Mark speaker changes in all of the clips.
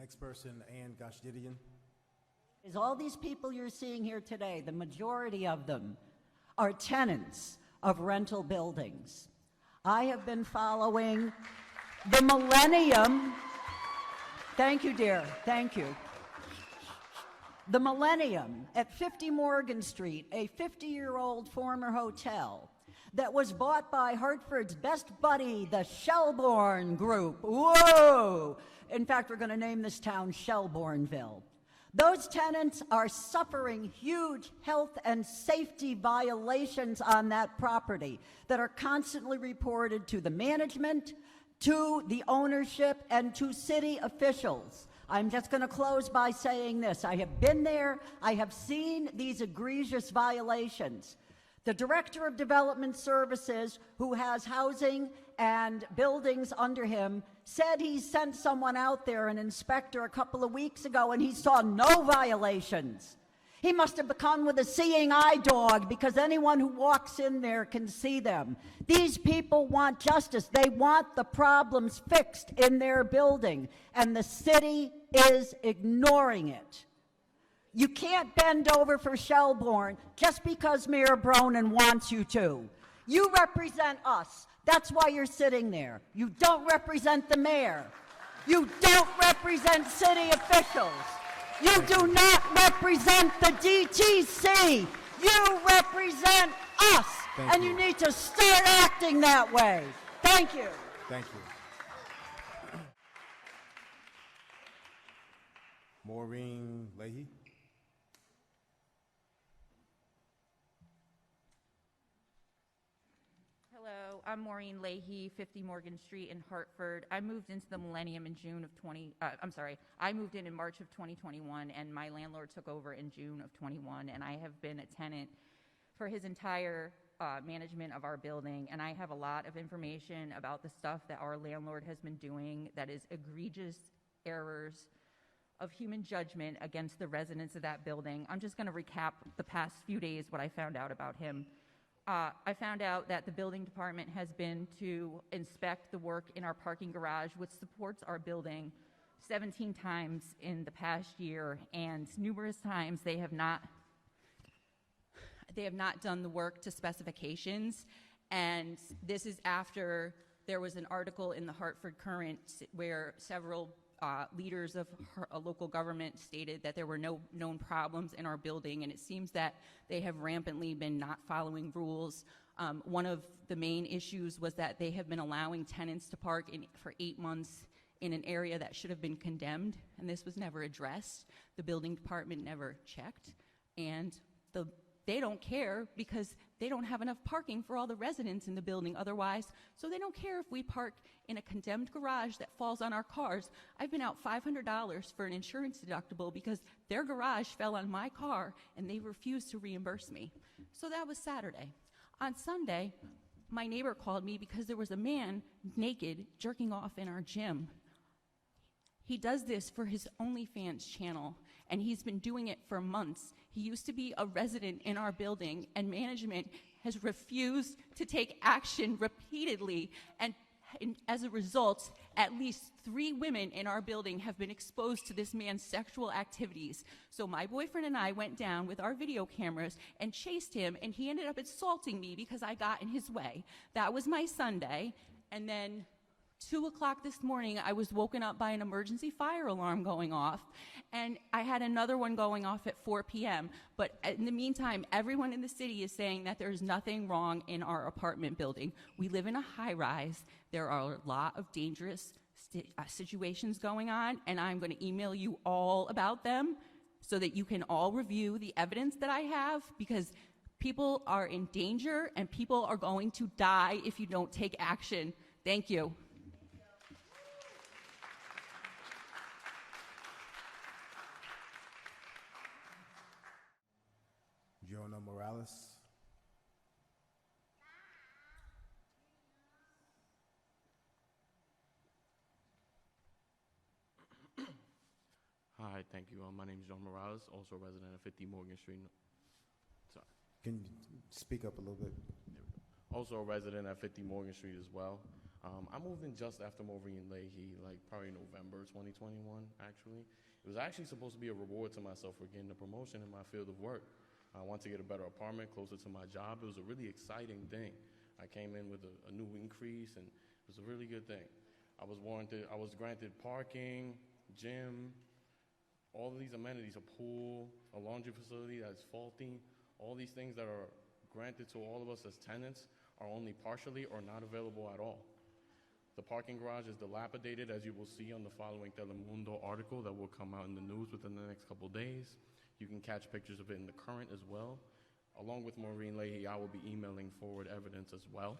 Speaker 1: Next person, Ann Gashdidian.
Speaker 2: Is all these people you're seeing here today, the majority of them are tenants of rental buildings. I have been following the Millennium. Thank you, dear. Thank you. The Millennium at 50 Morgan Street, a 50-year-old former hotel that was bought by Hartford's best buddy, the Shelbourne Group. Whoa! In fact, we're going to name this town Shelbourneville. Those tenants are suffering huge health and safety violations on that property that are constantly reported to the management, to the ownership, and to city officials. I'm just going to close by saying this. I have been there. I have seen these egregious violations. The Director of Development Services, who has housing and buildings under him, said he sent someone out there, an inspector, a couple of weeks ago, and he saw no violations. He must have become with a seeing eye dog, because anyone who walks in there can see them. These people want justice. They want the problems fixed in their building, and the city is ignoring it. You can't bend over for Shelbourne just because Mayor Bronin wants you to. You represent us. That's why you're sitting there. You don't represent the mayor. You don't represent city officials. You do not represent the DTC. You represent us. And you need to start acting that way. Thank you.
Speaker 1: Thank you. Maureen Leahy.
Speaker 3: Hello, I'm Maureen Leahy, 50 Morgan Street in Hartford. I moved into the Millennium in I moved in March of 2021, and my landlord took over in June of 21, and I have been a tenant for his entire management of our building, and I have a lot of information about the stuff that our landlord has been doing that is egregious errors of human judgment against the residents of that building. I'm just gonna recap the past few days what I found out about him. I found out that the building department has been to inspect the work in our parking garage, which supports our building, 17 times in the past year, and numerous times they have not done the work to specifications. And this is after there was an article in the Hartford Current where several leaders of a local government stated that there were no known problems in our building, and it seems that they have rampantly been not following rules. One of the main issues was that they have been allowing tenants to park for 8 months in an area that should have been condemned, and this was never addressed. The building department never checked, and they don't care because they don't have enough parking for all the residents in the building otherwise, so they don't care if we park in a condemned garage that falls on our cars. I've been out $500 for an insurance deductible because their garage fell on my car and they refused to reimburse me. So that was Saturday. On Sunday, my neighbor called me because there was a man naked jerking off in our gym. He does this for his OnlyFans channel, and he's been doing it for months. He used to be a resident in our building, and management has refused to take action repeatedly, and as a result, at least 3 women in our building have been exposed to this man's sexual activities. So my boyfriend and I went down with our video cameras and chased him, and he ended up assaulting me because I got in his way. That was my Sunday, and then 2 o'clock this morning, I was woken up by an emergency fire alarm going off, and I had another one going off at 4 p.m. But in the meantime, everyone in the city is saying that there's nothing wrong in our apartment building. We live in a high-rise. There are a lot of dangerous situations going on, and I'm going to email you all about them so that you can all review the evidence that I have, because people are in danger, and people are going to die if you don't take action. Thank you.
Speaker 1: Jonah Morales.
Speaker 4: Hi, thank you. My name is John Morales, also a resident of 50 Morgan Street. Sorry.
Speaker 1: Can you speak up a little bit?
Speaker 4: Also a resident at 50 Morgan Street as well. I moved in just after Maureen Leahy, like probably November 2021, actually. It was actually supposed to be a reward to myself for getting a promotion in my field of work. I wanted to get a better apartment closer to my job. It was a really exciting thing. I came in with a new increase, and it was a really good thing. I was granted parking, gym, all of these amenities, a pool, a laundry facility that's faulty. All these things that are granted to all of us as tenants are only partially or not available at all. The parking garage is dilapidated, as you will see on the following Telemundo article that will come out in the news within the next couple days. You can catch pictures of it in the Current as well. Along with Maureen Leahy, I will be emailing forward evidence as well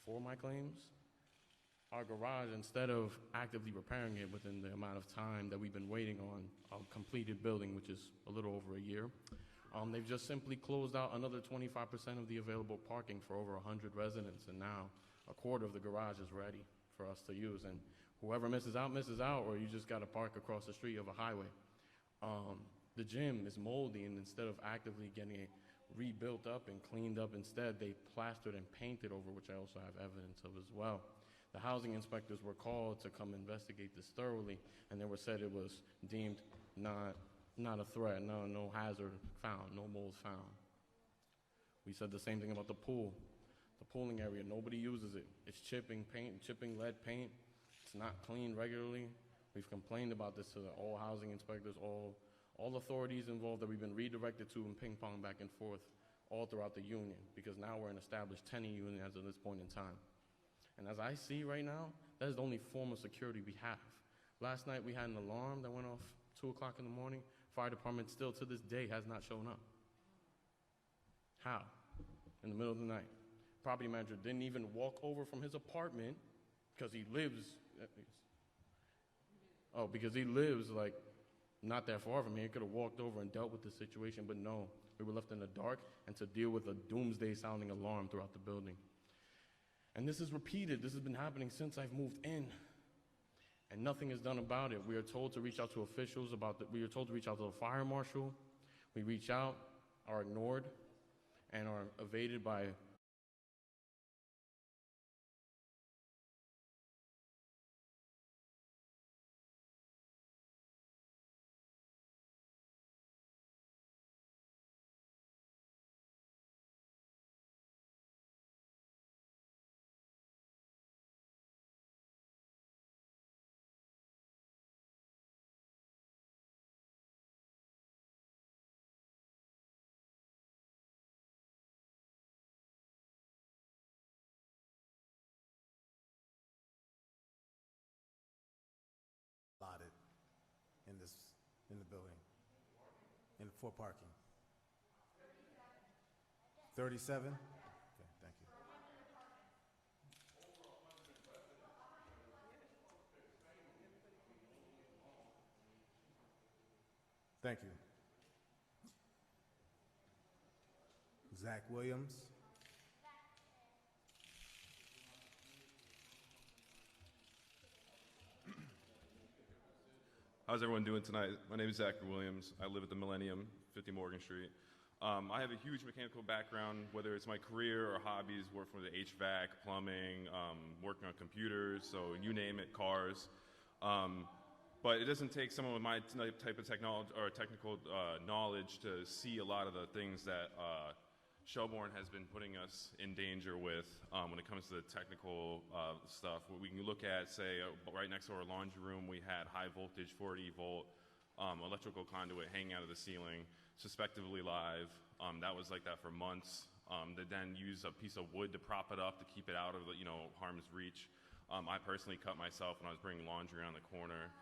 Speaker 4: for my claims. Our garage, instead of actively repairing it within the amount of time that we've been waiting on a completed building, which is a little over a year, they've just simply closed out another 25% of the available parking for over 100 residents, and now a quarter of the garage is ready for us to use. And whoever misses out, or you just got to park across the street of a highway. The gym is moldy, and instead of actively getting it rebuilt up and cleaned up, instead they plastered and painted over, which I also have evidence of as well. The housing inspectors were called to come investigate this thoroughly, and they were said it was deemed not a threat, no hazard found, no mold found. We said the same thing about the pool. The pooling area, nobody uses it. It's chipping lead paint. It's not cleaned regularly. We've complained about this to all housing inspectors, all authorities involved that we've been redirected to and ping pong back and forth all throughout the union, because now we're an established tenant union as of this point in time. And as I see right now, that is the only form of security we have. Last night we had an alarm that went off 2 o'clock in the morning. Fire department still to this day has not shown up. How? In the middle of the night. Property manager didn't even walk over from his apartment because he lives like not that far from here. He could have walked over and dealt with the situation, but no, we were left in the dark and to deal with a doomsday sounding alarm throughout the building. And this is repeated. This has been happening since I've moved in, and nothing is done about it. We are told to reach out to officials we are told to reach out to the fire marshal. We reach out, are ignored, and are evaded by
Speaker 1: allotted in the building, for parking. 37? Okay, thank you. Thank you. Zach Williams.
Speaker 5: How's everyone doing tonight? My name is Zachary Williams. I live at the Millennium, 50 Morgan Street. I have a huge mechanical background, whether it's my career or hobbies, working with HVAC, plumbing, working on computers, so you name it, cars. But it doesn't take someone with my type of technology or technical knowledge to see a lot of the things that Shelbourne has been putting us in danger with when it comes to the technical stuff. We can look at, say, right next to our laundry room, we had high voltage 40 volt electrical conduit hanging out of the ceiling, suspectively live. That was like that for months. They then used a piece of wood to prop it up to keep it out of harm's reach. I personally cut myself when I was bringing laundry around the corner.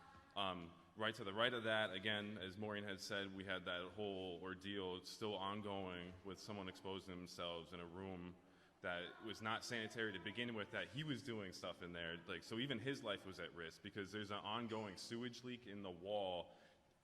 Speaker 5: Right to the right of that, again, as Maureen had said, we had that whole ordeal still ongoing with someone exposing themselves in a room that was not sanitary to begin with, that he was doing stuff in there. So even his life was at risk because there's an ongoing sewage leak in the wall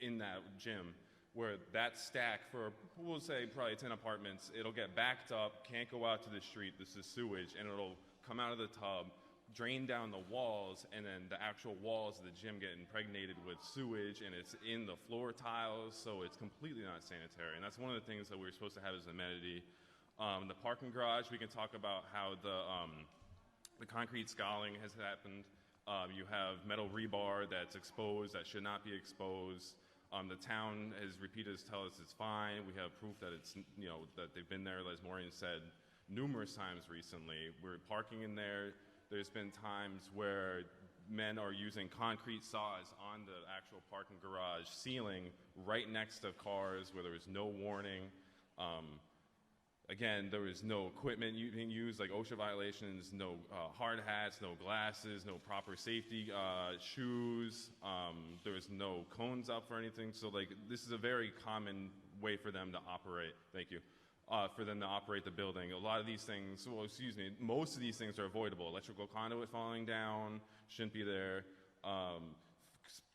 Speaker 5: in that gym where that stack for, we'll say, probably 10 apartments, it'll get backed up, can't go out to the street, this is sewage, and it'll come out of the tub, drain down the walls, and then the actual walls of the gym get impregnated with sewage, and it's in the floor tiles, so it's completely not sanitary. And that's one of the things that we were supposed to have as an amenity. The parking garage, we can talk about how The concrete scaling has happened. You have metal rebar that's exposed that should not be exposed. The town has repeated to tell us it's fine. We have proof that it's, that they've been there, as Maureen said, numerous times recently. We're parking in there. There's been times where men are using concrete saws on the actual parking garage ceiling right next to cars where there was no warning. Again, there was no equipment being used, like OSHA violations, no hard hats, no glasses, no proper safety shoes. There was no cones up for anything. So, like, this is a very common way for them to operate. Thank you. For them to operate the building. A lot of these things, well, excuse me, most of these things are avoidable. Electrical conduit falling down shouldn't be there.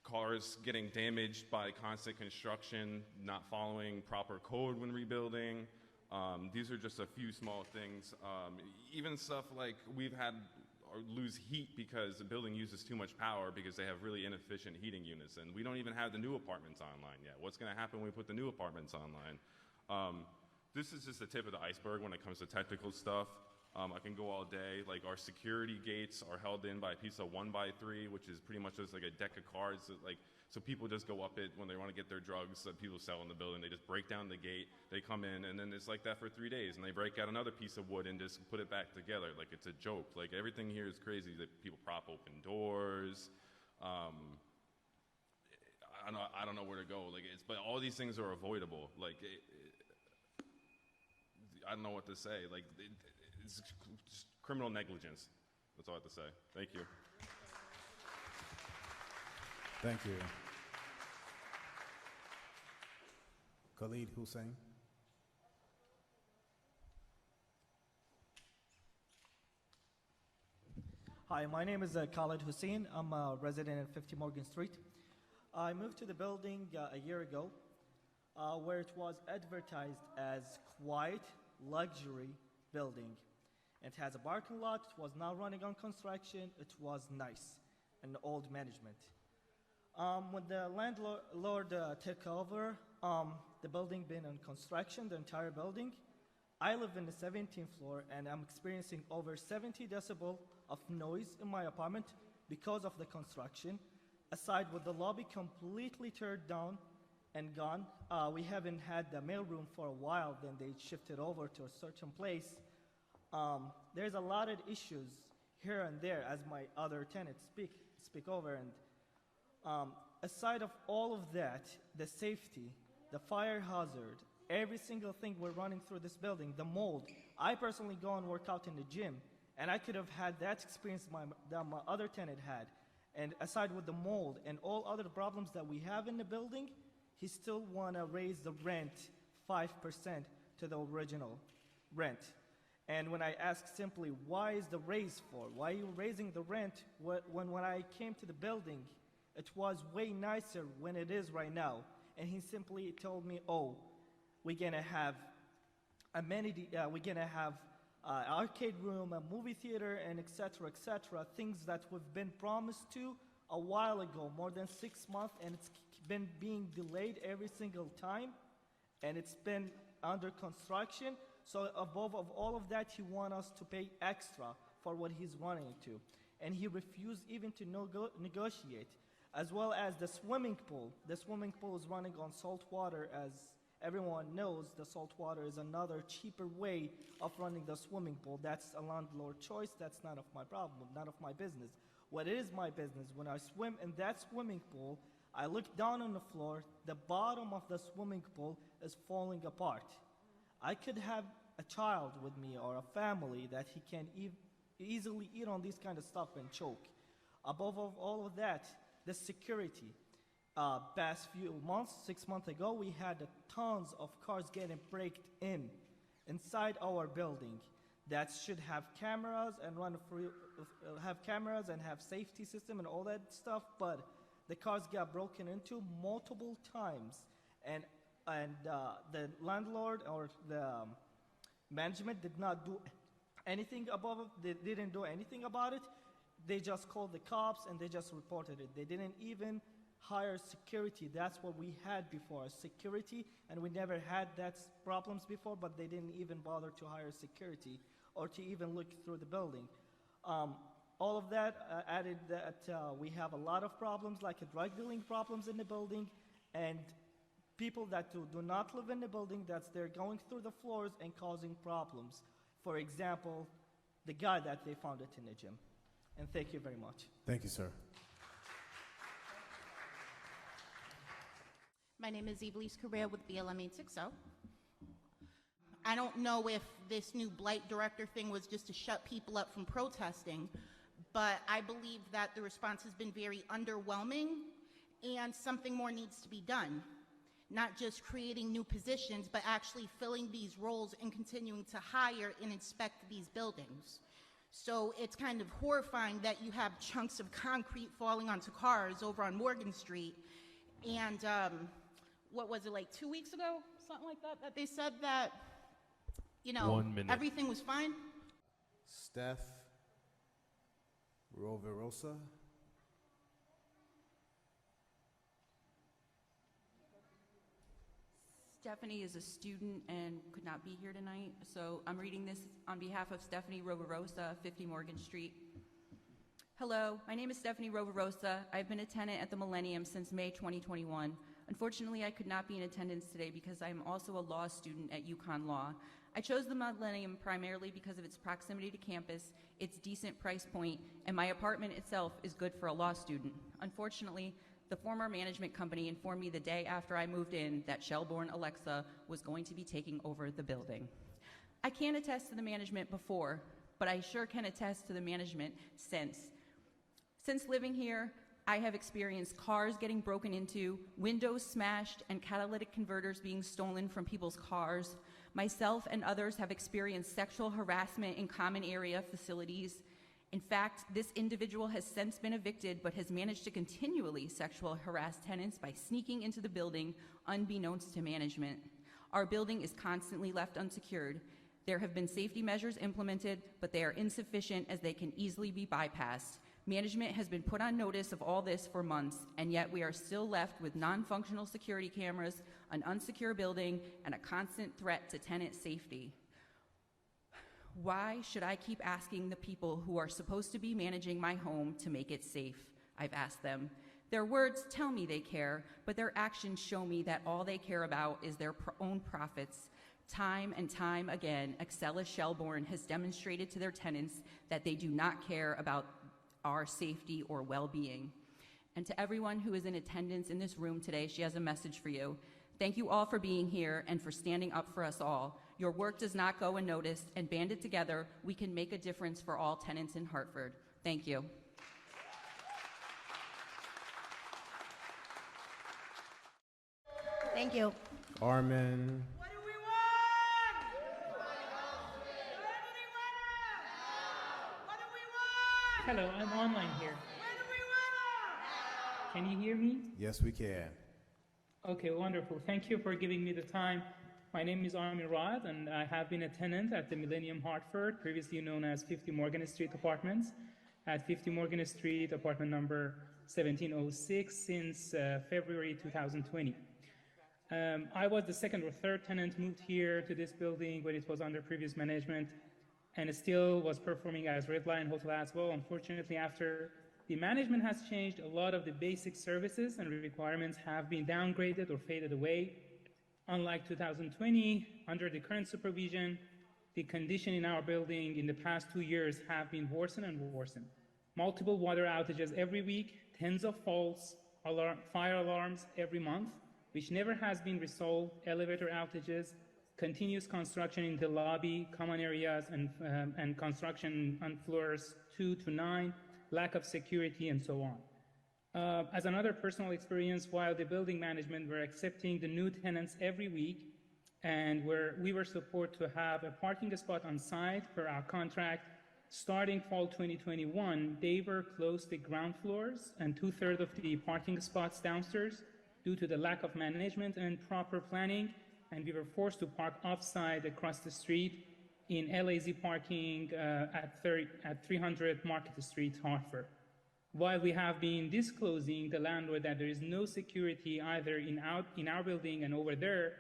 Speaker 5: Cars getting damaged by constant construction, not following proper code when rebuilding. These are just a few small things. Even stuff like we've had lose heat because the building uses too much power because they have really inefficient heating units, and we don't even have the new apartments online yet. What's going to happen when we put the new apartments online? This is just the tip of the iceberg when it comes to technical stuff. I can go all day. Like, our security gates are held in by a piece of 1x3, which is pretty much just like a deck of cards that, like, so people just go up it when they want to get their drugs that people sell in the building. They just break down the gate, they come in, and then it's like that for 3 days. And they break out another piece of wood and just put it back together. Like, it's a joke. Like, everything here is crazy. That people prop open doors. I don't know where to go. Like, but all these things are avoidable. Like, I don't know what to say. Like, it's just criminal negligence. That's all I have to say. Thank you.
Speaker 1: Thank you. Khalid Hussein.
Speaker 6: Hi, my name is Khalid Hussein. I'm a resident at 50 Morgan Street. I moved to the building a year ago, where it was advertised as quiet, luxury building. It has a parking lot. It was not running on construction. It was nice and old management. When the landlord took over, the building been in construction, the entire building. I live in the 17th floor, and I'm experiencing over 70 decibel of noise in my apartment because of the construction. Aside with the lobby completely turned down and gone, we haven't had the mailroom for a while. Then they shifted over to a certain place. There's a lot of issues here and there, as my other tenants speak over. And aside of all of that, the safety, the fire hazard, every single thing we're running through this building, the mold. I personally go and work out in the gym, and I could have had that experience that my other tenant had. And aside with the mold and all other problems that we have in the building, he still want to raise the rent 5% to the original rent. And when I ask simply, why is the raise for? Why are you raising the rent when I came to the building, it was way nicer when it is right now? And he simply told me, oh, we're going to have amenity, we're going to have arcade room, a movie theater, and et cetera, things that we've been promised to a while ago, more than 6 months, and it's been being delayed every single time, and it's been under construction. So above of all of that, he wants us to pay extra for what he's running to. And he refused even to negotiate, as well as the swimming pool. The swimming pool is running on salt water. As everyone knows, the salt water is another cheaper way of running the swimming pool. That's a landlord choice. That's none of my problem, none of my business. What is my business, when I swim in that swimming pool, I look down on the floor, the bottom of the swimming pool is falling apart. I could have a child with me or a family that he can easily eat on this kind of stuff and choke. Above all of that, the security. Past few months, 6 months ago, we had tons of cars getting breaked inside our building that should have cameras and have safety system and all that stuff, but the cars got broken into multiple times, and the landlord or the management did not do anything above it. They didn't do anything about it. They just called the cops and they just reported it. They didn't even hire security. That's what we had before, security, and we never had that problems before, but they didn't even bother to hire security or to even look through the building. All of that added that we have a lot of problems, like drug dealing problems in the building, and people that do not live in the building, they're going through the floors and causing problems. For example, the guy that they found it in the gym. And thank you very much.
Speaker 1: Thank you, sir.
Speaker 7: My name is Ivelisse Correa with BLM 860. I don't know if this new blight director thing was just to shut people up from protesting, but I believe that the response has been very underwhelming and something more needs to be done. Not just creating new positions, but actually filling these roles and continuing to hire and inspect these buildings. So it's kind of horrifying that you have chunks of concrete falling onto cars over on Morgan Street. And what was it, like 2 weeks ago, something like that, that they said that, you know,
Speaker 8: 1 minute.
Speaker 7: everything was fine?
Speaker 1: Steph Roverosa.
Speaker 3: Stephanie is a student and could not be here tonight, so I'm reading this on behalf of Stephanie Roverosa, 50 Morgan Street. Hello, my name is Stephanie Roverosa. I've been a tenant at the Millennium since May 2021. Unfortunately, I could not be in attendance today because I am also a law student at UConn Law. I chose the Millennium primarily because of its proximity to campus, its decent price point, and my apartment itself is good for a law student. Unfortunately, the former management company informed me the day after I moved in that Shelbourne Alexa was going to be taking over the building. I can't attest to the management before, but I sure can attest to the management since. Since living here, I have experienced cars getting broken into, windows smashed, and catalytic converters being stolen from people's cars. Myself and others have experienced sexual harassment in common area facilities. In fact, this individual has since been evicted but has managed to continually sexually harass tenants by sneaking into the building unbeknownst to management. Our building is constantly left unsecured. There have been safety measures implemented, but they are insufficient as they can easily be bypassed. Management has been put on notice of all this for months, and yet we are still left with non-functional security cameras, an unsecure building, and a constant threat to tenant safety. Why should I keep asking the people who are supposed to be managing my home to make it safe? I've asked them. Their words tell me they care, but their actions show me that all they care about is their own profits. Time and time again, Excella Shelbourne has demonstrated to their tenants that they do not care about our safety or well-being. And to everyone who is in attendance in this room today, she has a message for you. Thank you all for being here and for standing up for us all. Your work does not go unnoticed, and banded together, we can make a difference for all tenants in Hartford. Thank you.
Speaker 2: Thank you.
Speaker 1: Armin.
Speaker 9: What do we want? What do we want?
Speaker 10: Hello, I'm online here.
Speaker 9: When do we want?
Speaker 10: Can you hear me?
Speaker 1: Yes, we can.
Speaker 10: Okay, wonderful. Thank you for giving me the time. My name is Armin Rod, and I have been a tenant at the Millennium Hartford, previously known as 50 Morgan Street Apartments, at 50 Morgan Street, apartment number 1706, since February 2020. I was the second or third tenant moved here to this building when it was under previous management, and it still was performing as Red Lion Hotel as well. Unfortunately, after the management has changed, a lot of the basic services and requirements have been downgraded or faded away. Unlike 2020, under the current supervision, the condition in our building in the past 2 years have been worsened and worsened. Multiple water outages every week, tens of false fire alarms every month, which never has been resolved, elevator outages, continuous construction in the lobby, common areas, and construction on floors 2 to 9, lack of security, and so on. As another personal experience, while the building management were accepting the new tenants every week, and we were supposed to have a parking spot on site per our contract, starting fall 2021, they were closed the ground floors and 2/3 of the parking spots downstairs due to the lack of management and proper planning, and we were forced to park offsite across the street in LAZ parking at 300 Market Street, Hartford. While we have been disclosing the landlord that there is no security either in our building and over there,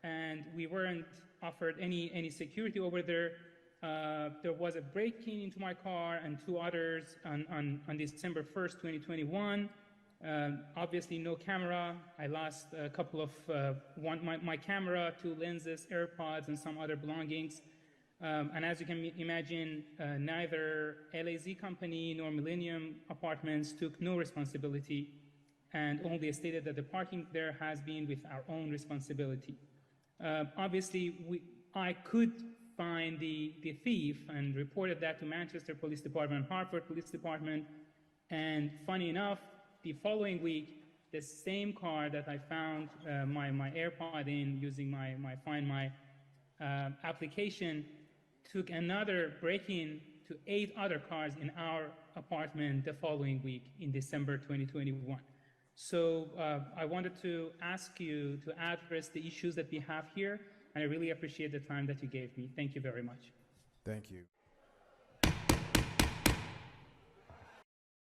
Speaker 10: and we weren't offered any security over there, there was a break-in into my car and two others on December 1st, 2021. Obviously, no camera. I lost a couple of, my camera, two lenses, AirPods, and some other belongings. And as you can imagine, neither LAZ company nor Millennium Apartments took no responsibility and only stated that the parking there has been with our own responsibility. Obviously, I could find the thief and reported that to Manchester Police Department, Hartford Police Department, and funny enough, the following week, the same car that I found my AirPod in using my Find My application took another break-in to 8 other cars in our apartment the following week in December 2021. So I wanted to ask you to address the issues that we have here, and I really appreciate the time that you gave me. Thank you very much.
Speaker 1: Thank you.